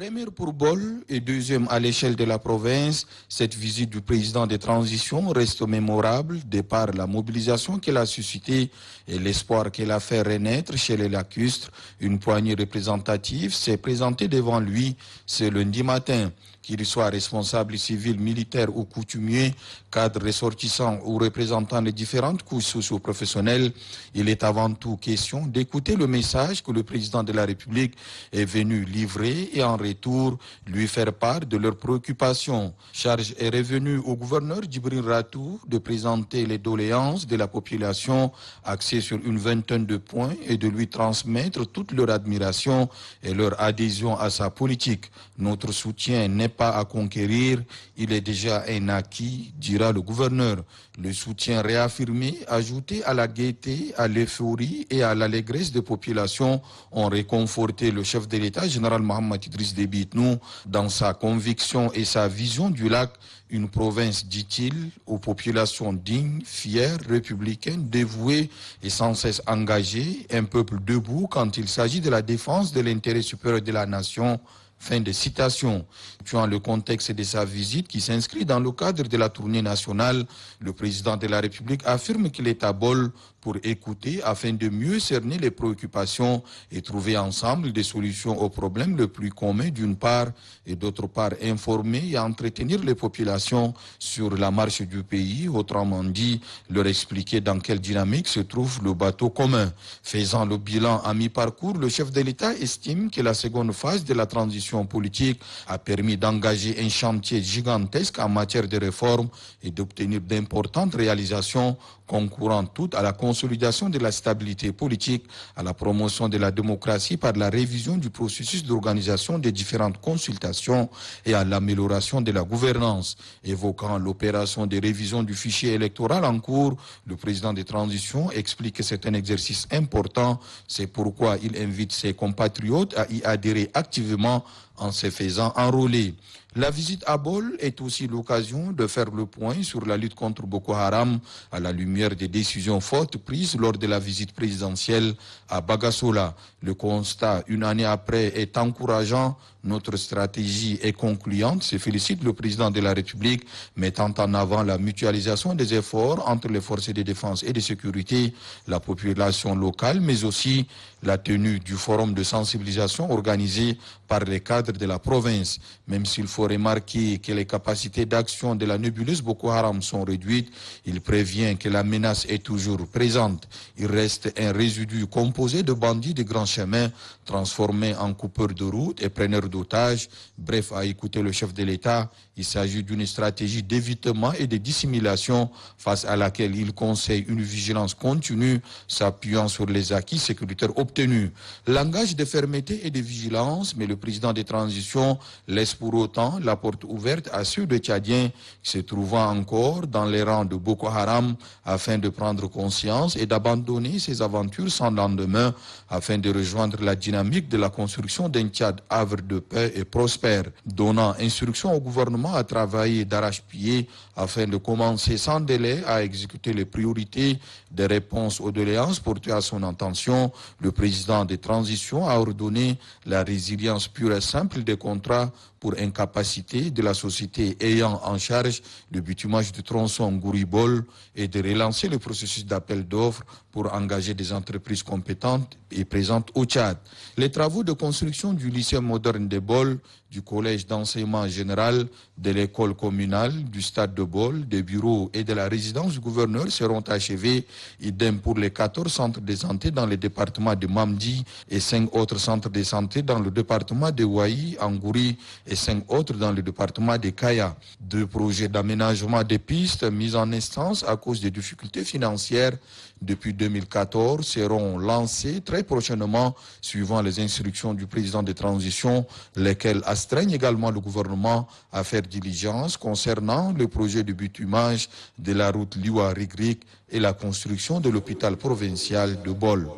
Première pour Bol et deuxième à l'échelle de la province, cette visite du président de transition reste mémorable de par la mobilisation qu'elle a suscitée et l'espoir qu'elle a fait renaître chez les lacustres. Une poignée représentative s'est présentée devant lui ce lundi matin. Qu'il soit responsable civil, militaire ou coutumier, cadre ressortissant ou représentant les différentes couches socio-professionnelles, il est avant tout question d'écouter le message que le président de la République est venu livrer et en retour lui faire part de leurs préoccupations. Charge est revenue au gouverneur Djibril Ratou de présenter les doléances de la population axées sur une vingtaine de points et de lui transmettre toute leur admiration et leur adhésion à sa politique. Notre soutien n'est pas à conquérir, il est déjà un acquis, dira le gouverneur. Le soutien réaffirmé, ajouté à la gaieté, à l'euphorie et à l'allégresse des populations, ont réconforté le chef de l'État, général Mohamed Idriss Déby Itnou, dans sa conviction et sa vision du lac. Une province, dit-il, aux populations dignes, fières, républicaines, dévouées et sans cesse engagées, un peuple debout quand il s'agit de la défense de l'intérêt supérieur de la nation. Fin de citation. Dans le contexte de sa visite qui s'inscrit dans le cadre de la tournée nationale, le président de la République affirme qu'il est à Bol pour écouter afin de mieux cerner les préoccupations et trouver ensemble des solutions aux problèmes les plus communs d'une part et d'autre part informer et entretenir les populations sur la marche du pays, autrement dit leur expliquer dans quelle dynamique se trouve le bateau commun. Faisant le bilan à mi-parcours, le chef de l'État estime que la seconde phase de la transition politique a permis d'engager un chantier gigantesque en matière de réforme et d'obtenir d'importantes réalisations concourant toutes à la consolidation de la stabilité politique, à la promotion de la démocratie par la révision du processus d'organisation des différentes consultations et à l'amélioration de la gouvernance. Évoquant l'opération de révision du fichier électoral en cours, le président de transition explique que c'est un exercice important. C'est pourquoi il invite ses compatriotes à y adhérer activement en se faisant enrôler. La visite à Bol est aussi l'occasion de faire le point sur la lutte contre Boko Haram à la lumière des décisions fortes prises lors de la visite présidentielle à Bagassola. Le constat, une année après, est encourageant. Notre stratégie est concluante, se félicite le président de la République, mettant en avant la mutualisation des efforts entre les forces de défense et de sécurité, la population locale, mais aussi la tenue du forum de sensibilisation organisé par les cadres de la province. Même s'il faut remarquer que les capacités d'action de la nébuleuse Boko Haram sont réduites, il prévient que la menace est toujours présente. Il reste un résidu composé de bandits de grands chemins transformés en coupeurs de route et preneurs d'otages. Bref, à écouter le chef de l'État, il s'agit d'une stratégie d'évitement et de dissimulation face à laquelle il conseille une vigilance continue s'appuyant sur les acquis sécuritaires obtenus. Langage de fermeté et de vigilance, mais le président de transition laisse pour autant la porte ouverte à ceux de Tchadiens qui se trouvant encore dans les rangs de Boko Haram afin de prendre conscience et d'abandonner ces aventures sans lendemain afin de rejoindre la dynamique de la construction d'un Tchad havre de paix et prospère, donnant instruction au gouvernement à travailler d'arrache-pied afin de commencer sans délai à exécuter les priorités des réponses aux doléances portées à son intention. Le président de transition a ordonné la résilience pure et simple des contrats pour incapacité de la société ayant en charge le bitumage du tronçon Gouribol et de relancer le processus d'appel d'offres pour engager des entreprises compétentes et présentes au Tchad. Les travaux de construction du lycée moderne de Bol, du collège d'enseignement général, de l'école communale, du stade de Bol, des bureaux et de la résidence du gouverneur seront achevés. Idem pour les 14 centres de santé dans le département de Mamdi et 5 autres centres de santé dans le département de Ouahi, Angouri et 5 autres dans le département de Kaya. 2 projets d'aménagement des pistes mis en instance à cause des difficultés financières depuis 2014 seront lancés très prochainement suivant les instructions du président de transition, lesquelles astreignent également le gouvernement à faire diligence concernant le projet de bitumage de la route Liwa-Rigrik et la construction de l'hôpital provincial de Bol.